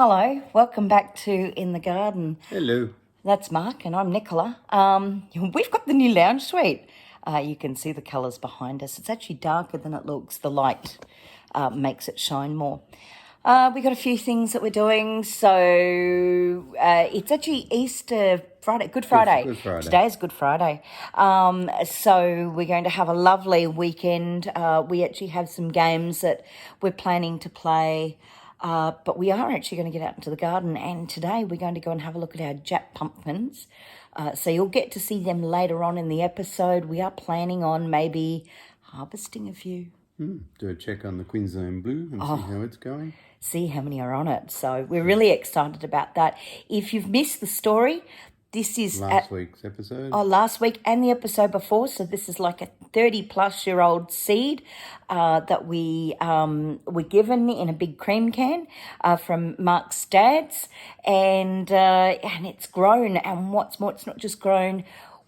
Hello, welcome back to In the Garden. Hello. That's Mark and I'm Nicola. We've got the new lounge suite. You can see the colours behind us. It's actually darker than it looks. The light makes it shine more. We've got a few things that we're doing. So it's actually Easter Friday, Good Friday. Good Friday. Today is Good Friday. So we're going to have a lovely weekend. We actually have some games that we're planning to play. But we are actually going to get out into the garden, and today we're going to go and have a look at our Jap pumpkins. So you'll get to see them later on in the episode. We are planning on maybe harvesting a few. Do a check on the Queensland blue and see how it's going. See how many are on it. So we're really excited about that. If you've missed the story, this is last week's episode. Last week and the episode before. So this is like a 30-plus-year-old seed that we were given in a big cream can from Mark's dad's, and it's grown. And what's more, it's not just grown;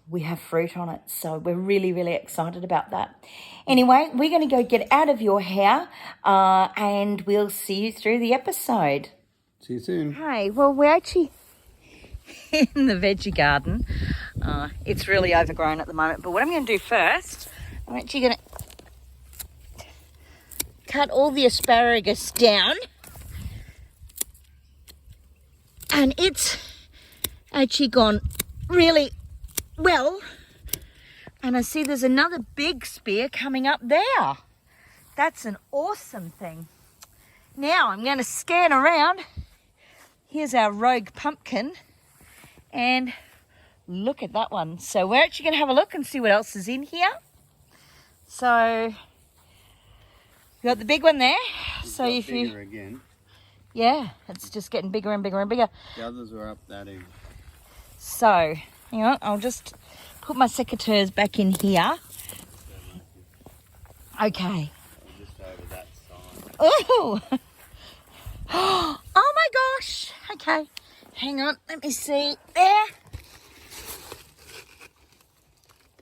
we have fruit on it. So we're really, really excited about that. Anyway, we're going to go get out of your hair, and we'll see you through the episode. See you soon. Hey, well, we're actually in the veggie garden. It's really overgrown at the moment, but what I'm going to do first, I'm actually going to cut all the asparagus down, and it's actually gone really well, and I see there's another big spear coming up there. That's an awesome thing. Now I'm going to scan around. Here's our rogue pumpkin. And look at that one. So we're actually going to have a look and see what else is in here. So we got the big one there. So if you again. Yeah, it's just getting bigger and bigger and bigger. The others are up that end. So hang on, I'll just put my secateurs back in here. Okay. Just over that side. Oh. Oh my gosh. Okay. Hang on, let me see. There.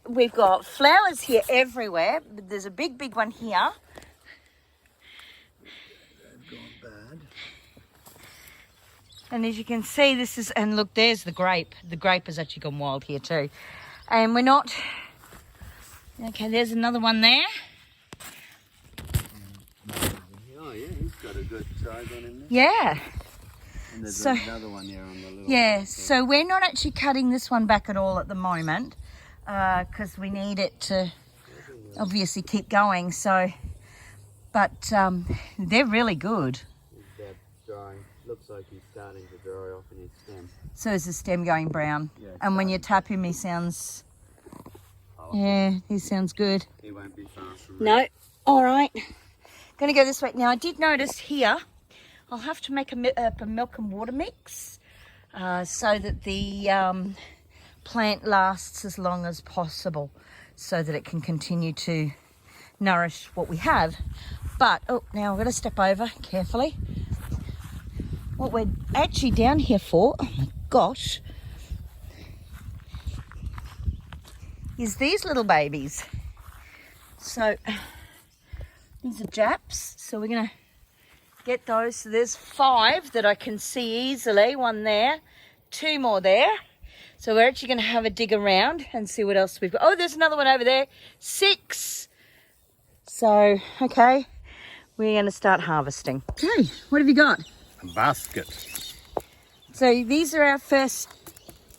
We've got flowers here everywhere. But there's a big, big one here. They've gone bad. And as you can see, this is, and look, there's the grape. The grape has actually gone wild here too. And we're not, okay, there's another one there. Oh yeah, he's got a good size on him there. Yeah. And there's So, another one there on the little yeah, so we're not actually cutting this one back at all at the moment because we need it to obviously keep going. So, but they're really good. That drying. Looks like he's starting to dry off in his stem. So is the stem going brown? Yeah, and when you tap him, he sounds, yeah, he sounds good. He won't be far from No, all right. Going to go this way. Now, I did notice here, I'll have to make a milk and water mix so that the plant lasts as long as possible so that it can continue to nourish what we have. But, oh, now I'm going to step over carefully. What we're actually down here for, oh my gosh, is these little babies. So, these are Japs. So we're going to get those. So there's 5 that I can see easily. 1 there, 2 more there. So we're actually going to have a dig around and see what else we've got. Oh, there's another one over there. 6. So, okay, we're going to start harvesting. Okay, what have you got? A basket. So these are our first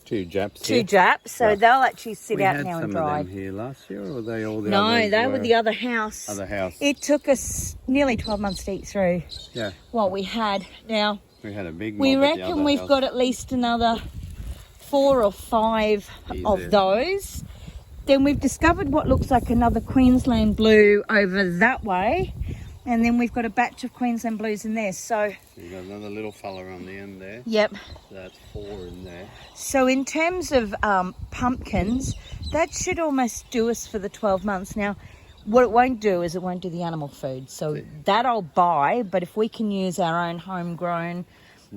2 Japs. 2 Japs. So Yeah. they'll actually sit We out had now some and of dry. them here last year, or were they all the No, others they were the other house. other house? It took us nearly 12 months to eat through Yeah, what we had. Now, we had a big we mob at the reckon other we've house. got at least another 4 or 5 Easy. of those. Then we've discovered what looks like another Queensland blue over that way. And then we've got a batch of Queensland blues in there. So, You've got another little fella on the end there. yep. So that's 4 in there. So in terms of pumpkins, that should almost do us for the 12 months. Now, what it won't do is it won't do the animal food. So that I'll buy, but if we can use our own homegrown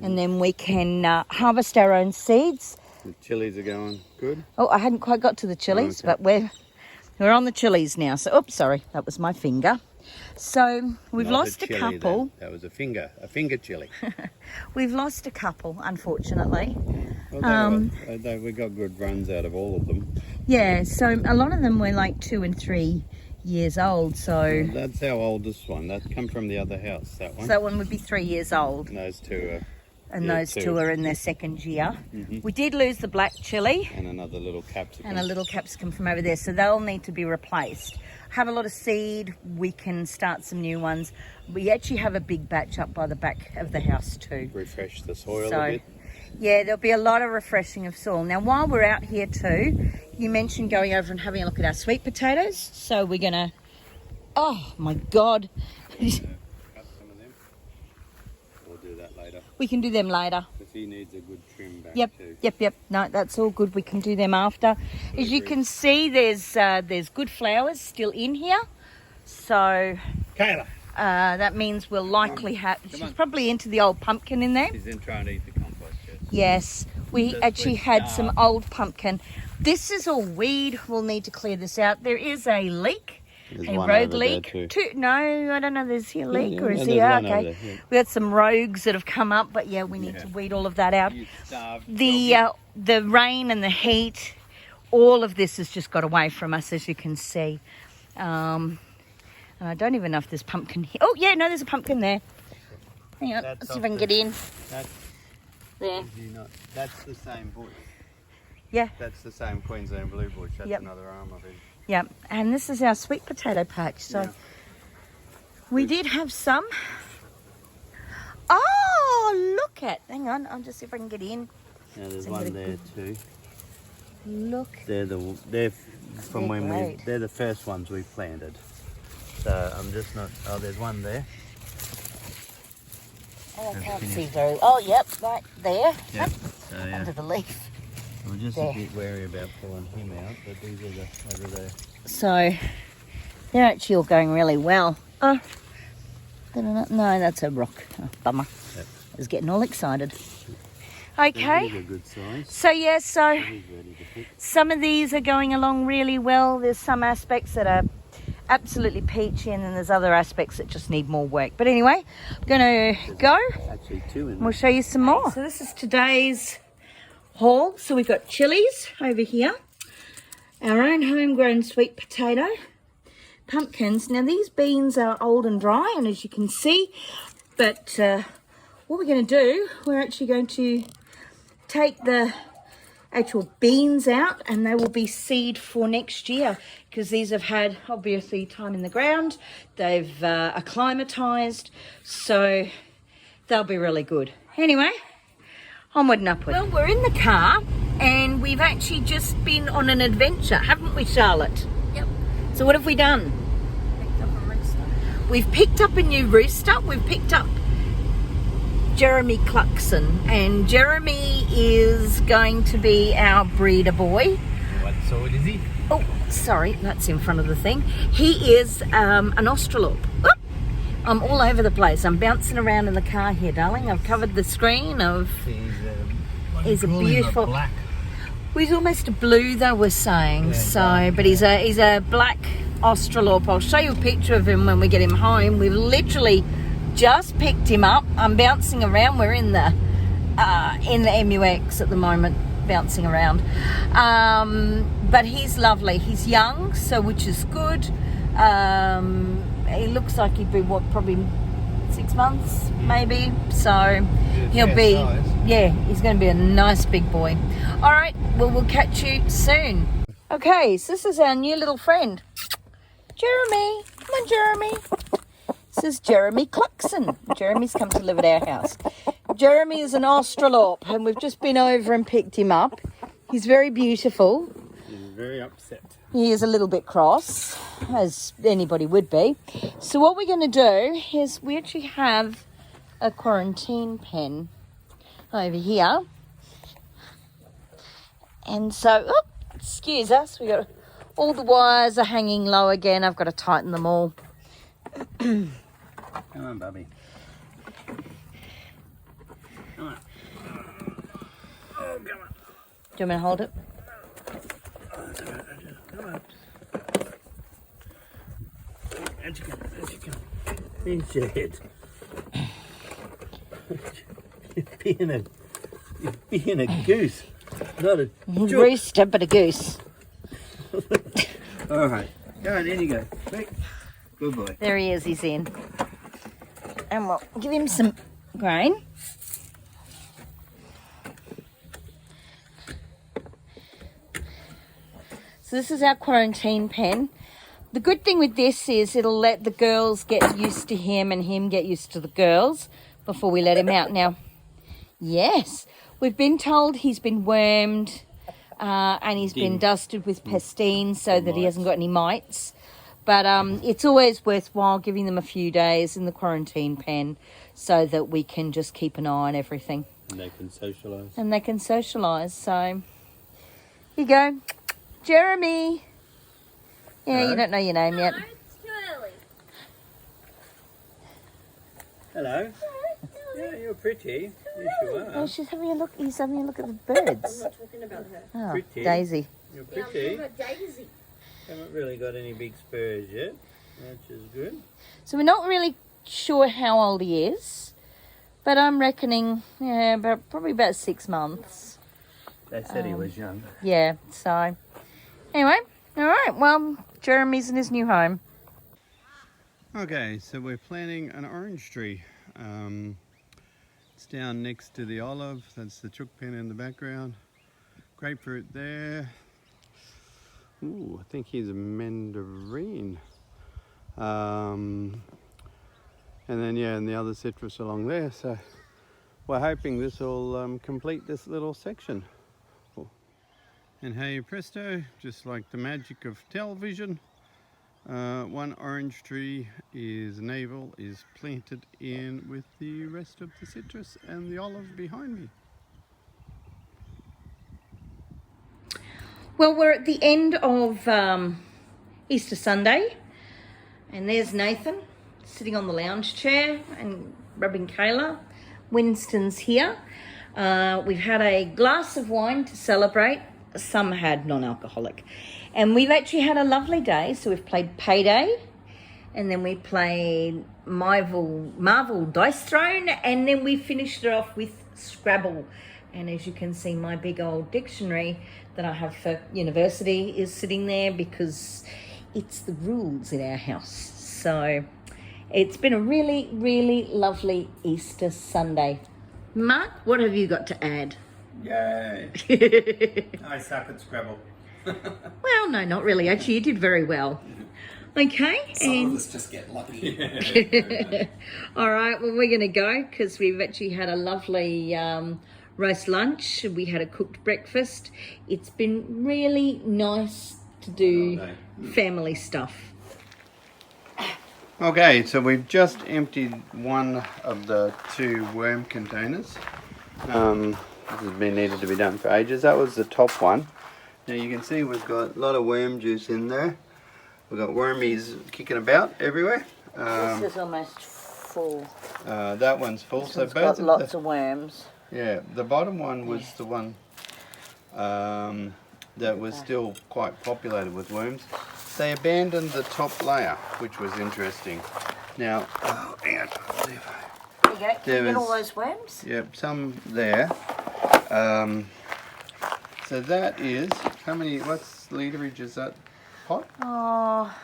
and then we can harvest our own seeds. The chilies are going good. Oh, I hadn't quite got to the chilies, Oh, okay. but we're on the chilies now. So, oops, sorry, that was my finger. So we've Not lost a chili, couple. That was a finger chili. We've lost a couple, unfortunately. Well, we got good runs out of all of them. Yeah, so a lot of them were like 2 and 3 years old. So Well, that's our oldest one. That come from the other house. That one. So that one would be 3 years old. And those two are. And those two are in their second year. We did lose the black chili. And another little capsicum. And a little capsicum from over there. So they'll need to be replaced. Have a lot of seed. We can start some new ones. We actually have a big batch up by the back of the house too. Refresh the soil a bit. Yeah, there'll be a lot of refreshing of soil. Now, while we're out here too, you mentioned going over and having a look at our sweet potatoes. So we're going to... Oh, my God. Cut some of them. We'll do that later. We can do them later. Because he needs a good trim back too. Yep. No, that's all good. We can do them after. As you can see, there's good flowers still in here. So Kayla. that means we'll likely have... She's probably into the old pumpkin in there. She's in trying to eat the compost. Yes, we actually had some old pumpkin. This is all weed. We'll need to clear this out. There is a leak. There's a one rogue over there leak. too. No, I don't know. There's here a leak or is there's here? one over Okay. there, yeah. We had some rogues that have come up, but yeah, we need to weed all of that out. You starved The rain and the heat, all of this has just got away from us, as you can see. And I don't even know if there's pumpkin here. Oh yeah, no, there's a pumpkin there. Hang on, let's see if I can get in. There. That's the same bush. Yeah. That's the same Queensland blue bush. That's another arm of it. Yep, and this is our sweet potato patch. So we did have some. Oh, look at! Hang on, I'll just see if I can get in. Yeah, there's one there too. Look. They're from when great. they're the first ones we planted. So I'm just not. Oh, there's one there. Oh, I can't see very. Oh, yep, right there. Yep. So yeah. Under the leaf. I'm just a bit wary about pulling him out, but these are the over there. So they're actually all going really well. Oh, no, that's a rock. Oh, bummer. Yep. I was getting all excited. Okay. These are good size. So yeah, so He's ready to pick. some of these are going along really well. There's some aspects that are absolutely peachy, and then there's other aspects that just need more work. But anyway, I'm going to go. Actually, two in and we'll show you some more. So this is today's haul. So we've got chilies over here, our own homegrown sweet potato, pumpkins. Now these beans are old and dry, and as you can see, but what we're going to do, we're actually going to take the actual beans out, and they will be seed for next year, because these have had obviously time in the ground. They've acclimatized, so they'll be really good. Anyway, onward and upward. Well, we're in the car and we've actually just been on an adventure, haven't we, Charlotte? Yep. So what have we done? Picked up a rooster. We've picked up a new rooster. We've picked up Jeremy Cluckson, and Jeremy is going to be our breeder boy. What sort is he? Oh, sorry, that's in front of the thing. He is an Australorp. Oh, I'm all over the place. I'm bouncing around in the car here, darling. I've covered the screen of... He's a beautiful... Black. Well, he's almost a blue, though, we're saying. But he's a black Australorp. I'll show you a picture of him when we get him home. We've literally just picked him up. I'm bouncing around. We're in the MUX at the moment, bouncing around. But he's lovely. He's young, so which is good. He looks like he'd be probably 6 months, maybe. So he'll be, he's going to be a nice big boy. All right, well, we'll catch you soon. Okay, so this is our new little friend, Jeremy. Come on, Jeremy. This is Jeremy Cluckson. Jeremy's come to live at our house. Jeremy is an Australorp, and we've just been over and picked him up. He's very beautiful. He's very upset. He is a little bit cross, as anybody would be. So what we're going to do is we actually have a quarantine pen over here. And so, excuse us, we got all the wires are hanging low again. I've got to tighten them all. Come on, Bubby. Come on. Oh, come on. Do you want me to hold it? Come on. Out you go. Out you go. Here's your head. You're being a goose, not a chook. Rooster, but a goose. All right, go on, in you go. Quick. Good boy. There he is, he's in. And we'll give him some grain. So this is our quarantine pen. The good thing with this is it'll let the girls get used to him and him get used to the girls before we let him out. Now, yes, we've been told he's been wormed and he's been dusted with pestine so that he hasn't got any mites. But it's always worthwhile giving them a few days in the quarantine pen so that we can just keep an eye on everything. And they can socialise. And they can socialise. So, here you go. Jeremy. Yeah, Hello. you don't know your name yet. It's too early. Hello. Yeah, you're pretty. Yes, you are. Oh, she's having a look. He's having a look at the birds. I'm not talking about her. Oh, Pretty. Daisy. You're Yeah, I'm talking pretty. about Daisy. Haven't really got any big spurs yet, which is good. So we're not really sure how old he is, but I'm reckoning, yeah, probably about 6 months. They said he was young. Yeah. So anyway, all right. Well, Jeremy's in his new home. Okay, so we're planting an orange tree. It's down next to the olive. That's the chook pen in the background. Grapefruit there. Ooh, I think he's a mandarin. And then yeah, and the other citrus along there. So we're hoping this will complete this little section. And hey presto, just like the magic of television, one orange tree is navel is planted in with the rest of the citrus and the olive behind me. Well, we're at the end of Easter Sunday, and there's Nathan sitting on the lounge chair and rubbing Kayla. Winston's here. We've had a glass of wine to celebrate. Some had non-alcoholic. And we've actually had a lovely day. So we've played Payday, and then we played Marvel Dice Throne, and then we finished it off with Scrabble. And as you can see, my big old dictionary that I have for university is sitting there because it's the rules in our house. So it's been a really, really lovely Easter Sunday. Mark, what have you got to add? Yay! I suck at Scrabble. Well, no, not really. Actually, you did very well. Okay. Some of us just get lucky. All right, well, we're going to go because we've actually had a lovely roast lunch. We had a cooked breakfast. It's been really nice to do family stuff. Okay, so we've just emptied one of the 2 worm containers. This has been needed to be done for ages. That was the top one. Now you can see we've got a lot of worm juice in there. We've got wormies kicking about everywhere. This is almost full. That one's full. This So one's both got lots of worms. Yeah, the bottom one was the one that was still quite populated with worms. They abandoned the top layer, which was interesting. Now, hang on, There you go. Can There you get all was- those worms? yep, some there. So that is, how many, what's literage is that pot? Oh,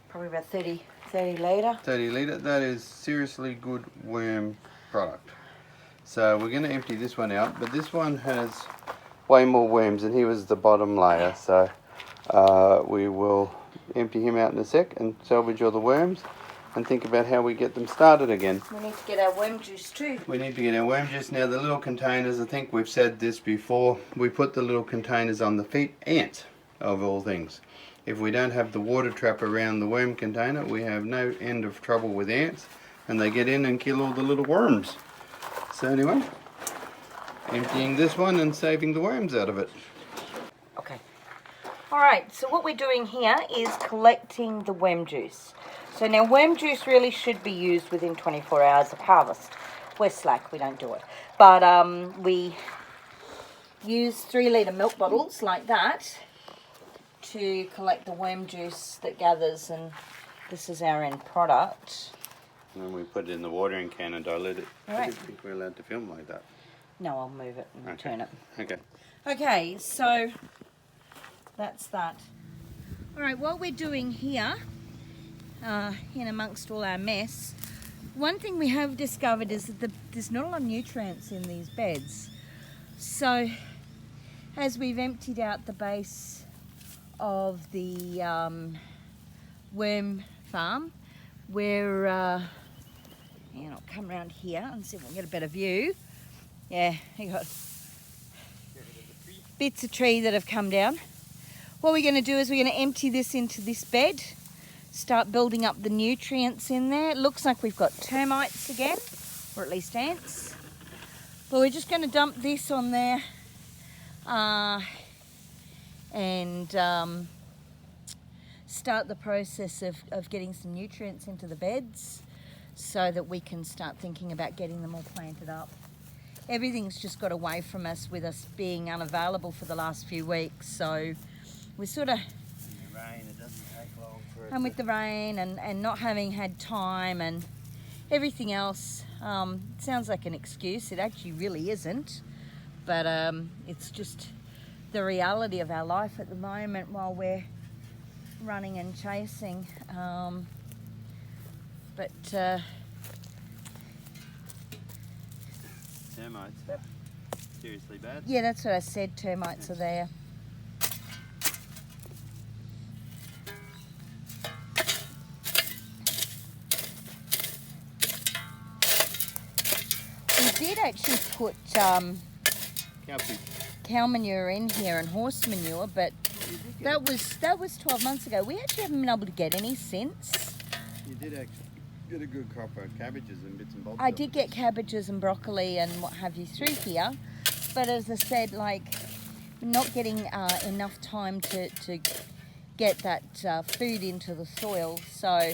probably about 30 litre. 30 litre. That is seriously good worm product. So we're going to empty this one out, but this one has way more worms, and he was the bottom layer. So we will empty him out in a sec and salvage all the worms and think about how we get them started again. We need to get our worm juice too. We need to get our worm juice. Now the little containers, I think we've said this before, we put the little containers on the feet, ants of all things. If we don't have the water trap around the worm container, we have no end of trouble with ants, and they get in and kill all the little worms. So anyway, emptying this one and saving the worms out of it. Okay. All right, so what we're doing here is collecting the worm juice. So now worm juice really should be used within 24 hours of harvest. We're slack, we don't do it. But we use 3 litre milk bottles like that to collect the worm juice that gathers and This is our end product. And then we put it in the watering can and dilute it. All right. I don't think we're allowed to film like that. No, I'll move it and turn it. Okay. Okay, so that's that. All right, what we're doing here, in amongst all our mess, one thing we have discovered is that there's not a lot of nutrients in these beds. So as we've emptied out the base of the worm farm, we're, and I'll come around here and see if we can get a better view. Yeah, you got bits of tree that have come down. What we're going to do is we're going to empty this into this bed, start building up the nutrients in there. It looks like we've got termites again, or at least ants. But we're just going to dump this on there and start the process of getting some nutrients into the beds so that we can start thinking about getting them all planted up. Everything's just got away from us with us being unavailable for the last few weeks, so we're sort of... In the rain, it doesn't take long for it. And with the rain and not having had time and everything else, it sounds like an excuse. It actually really isn't, but it's just the reality of our life at the moment while we're running and chasing. Termites. Seriously bad. Yeah, that's what I said, termites are there. We did actually put Cow poop. cow manure in here and horse manure, but that was 12 months ago. We actually haven't been able to get any since. You did actually get a good crop of cabbages and bits and bobs. I did get cabbages and broccoli and what have you through here, but as I said, like, not getting enough time to get that food into the soil. So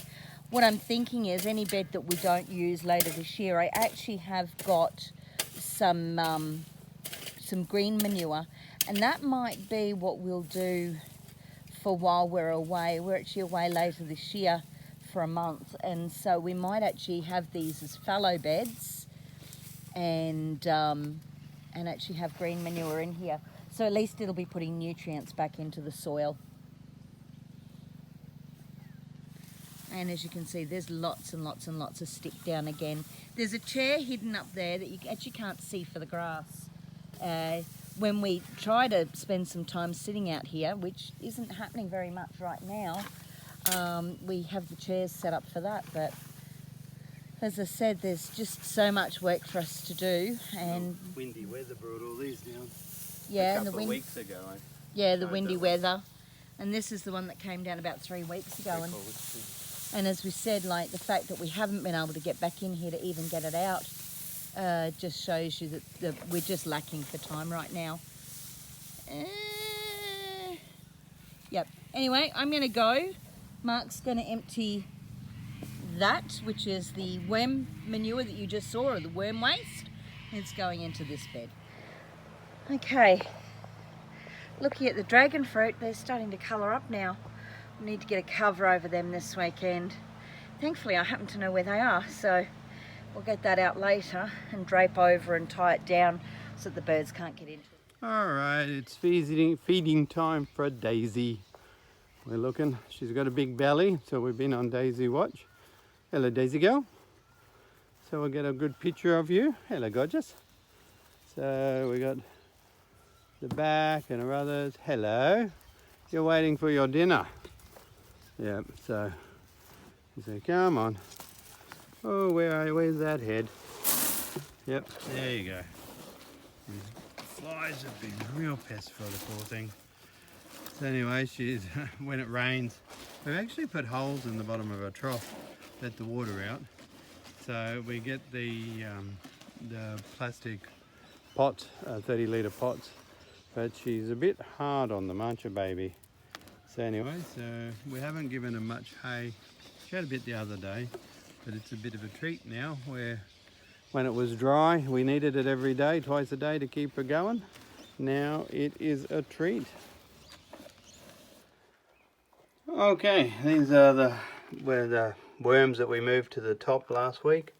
what I'm thinking is any bed that we don't use later this year, I actually have got some green manure, and that might be what we'll do for while we're away. We're actually away later this year for a month, and so we might actually have these as fallow beds and actually have green manure in here, so at least it'll be putting nutrients back into the soil. And as you can see, there's lots and lots and lots of stick down again. There's a chair hidden up there that you actually can't see for the grass. When we try to spend some time sitting out here, which isn't happening very much right now, we have the chairs set up for that, but as I said, there's just so much work for us to do. And windy weather brought all these down. yeah, a and the couple of wind, weeks ago. yeah, the tried windy that one. weather, and this is the one that came down about 3 weeks ago. And as we said, like, the fact that we haven't been able to get back in here to even get it out just shows you that we're just lacking for time right now. Yep. Anyway, I'm going to go. Mark's going to empty that, which is the worm manure that you just saw, or the worm waste. It's going into this bed. Okay. Looking at the dragon fruit, they're starting to colour up now. I need to get a cover over them this weekend. Thankfully, I happen to know where they are, so we'll get that out later and drape over and tie it down so that the birds can't get into it. Alright, it's feeding time for Daisy. We're looking. She's got a big belly, so we've been on Daisy watch. Hello, Daisy girl. So we'll get a good picture of you. Hello, gorgeous. So we got the back and her others. Hello. You're waiting for your dinner. Yep, so you say, come on. Oh, where's that head? Yep, there you go. These flies have been real pests for the poor thing. So anyway, she's when it rains, we've actually put holes in the bottom of her trough, let the water out. So we get the plastic pots, 30-litre pots, but she's a bit hard on them, aren't you, baby? So anyway, so we haven't given her much hay. She had a bit the other day, but it's a bit of a treat now, where when it was dry, we needed it every day, twice a day to keep her going. Now it is a treat. Okay, these are the where the worms that we moved to the top last week.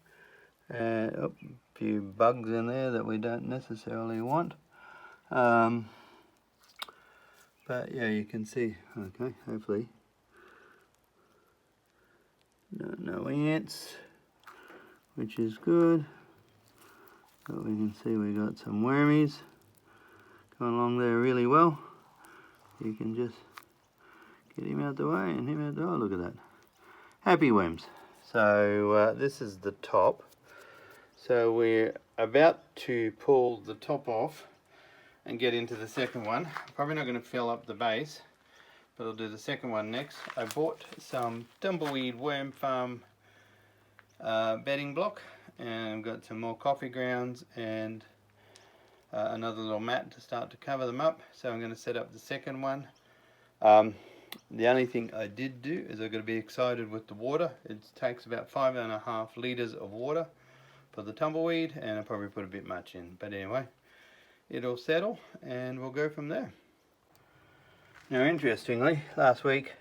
A few bugs in there that we don't necessarily want. But yeah, you can see, okay, hopefully. No ants, which is good. But we can see we got some wormies going along there really well. You can just get him out the way and him out the way. Oh, look at that. Happy worms. So this is the top. So we're about to pull the top off and get into the second one. Probably not going to fill up the base, but I'll do the second one next. I bought some tumbleweed worm farm bedding block, and I've got some more coffee grounds and another little mat to start to cover them up. So I'm going to set up the second one. The only thing I did do is I've got to be excited with the water. It takes about 5.5 litres of water for the tumbleweed, and I probably put a bit much in. But anyway, it'll settle and we'll go from there. Now interestingly, last week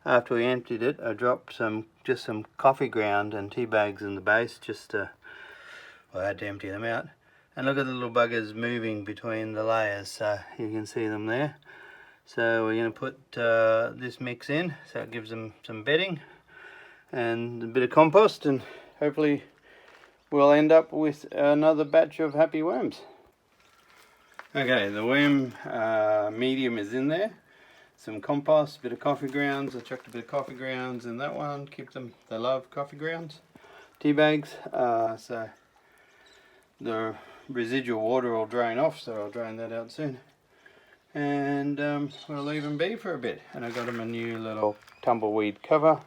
after we emptied it, I dropped just some coffee ground and tea bags in the base just to, well, I had to empty them out. And look at the little buggers moving between the layers, so you can see them there. So we're going to put this mix in, so it gives them some bedding and a bit of compost, and hopefully we'll end up with another batch of happy worms. Okay, the worm medium is in there. Some compost, a bit of coffee grounds. I chucked a bit of coffee grounds in that one. Keep them, they love coffee grounds. Tea bags, so the residual water will drain off, so I'll drain that out soon. And we'll leave them be for a bit. And I got them a new little tumbleweed cover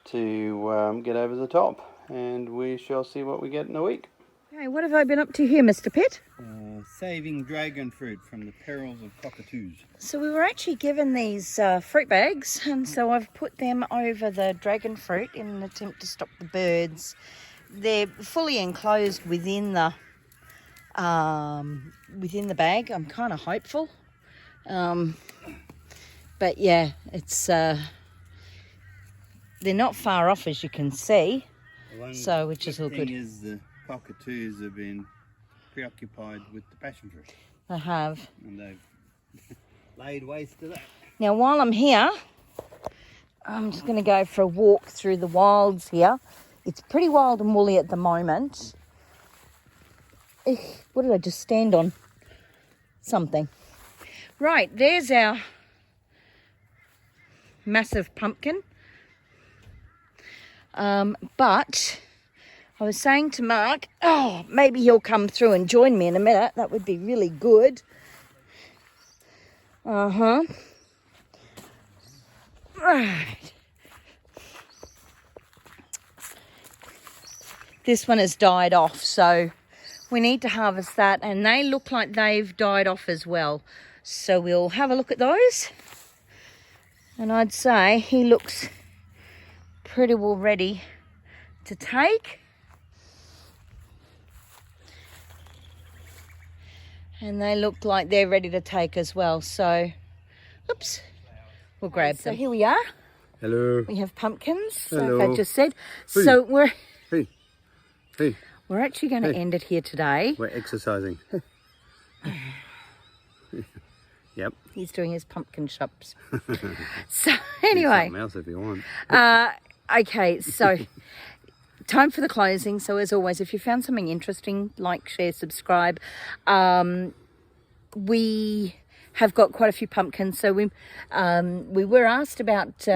to get over the top. And we shall see what we get in a week. Okay, what have I been up to here, Mr. Pitt? Saving dragon fruit from the perils of cockatoos. So we were actually given these fruit bags, and so I've put them over the dragon fruit in an attempt to stop the birds. They're fully enclosed within the bag. I'm kind of hopeful. But yeah, it's they're not far off, as you can see. So which is all good. The thing is, the cockatoos have been preoccupied with the passion fruit. They have. And they've laid waste to that. Now while I'm here, I'm just going to go for a walk through the wilds here. It's pretty wild and woolly at the moment. What did I just stand on? Something. Right, there's our massive pumpkin. But I was saying to Mark, oh, maybe he'll come through and join me in a minute. That would be really good. Right. This one has died off, so we need to harvest that, and they look like they've died off as well. So we'll have a look at those. And I'd say he looks pretty well ready to take. And they look like they're ready to take as well. So, oops, we'll grab them. So here we are. Hello. We have pumpkins, Hello. like I just said. Hey. So we're Hey. we're actually going to end it here today. We're exercising. Yep. He's doing his pumpkin shops. So anyway. Something else if you want. Okay, so time for the closing. So as always, if you found something interesting, like, share, subscribe. We have got quite a few pumpkins, so we were asked about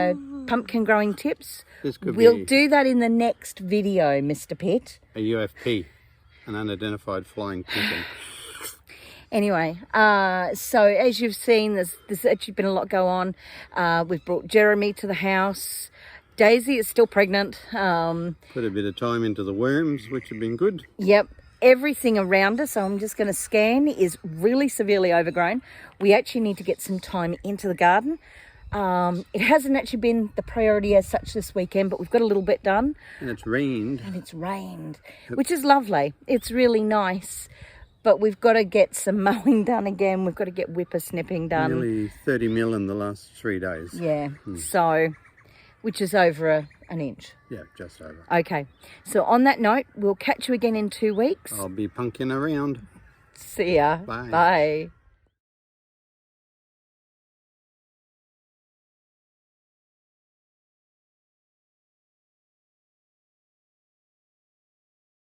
pumpkin growing tips. We'll do that in the next video, Mr. Pitt. A UFP, an unidentified flying pumpkin. Anyway, so as you've seen, there's actually been a lot go on. We've brought Jeremy to the house. Daisy is still pregnant. Put a bit of time into the worms, which have been good. Yep. Everything around us, I'm just going to scan, is really severely overgrown. We actually need to get some time into the garden. It hasn't actually been the priority as such this weekend, but we've got a little bit done. And it's rained. Which is lovely. It's really nice. But we've got to get some mowing done again. We've got to get whippersnipping done. Nearly 30 mil in the last 3 days. Yeah. So which is over an inch. Yeah, just over. Okay. So on that note, we'll catch you again in 2 weeks. I'll be punking around. See ya. Bye. Bye.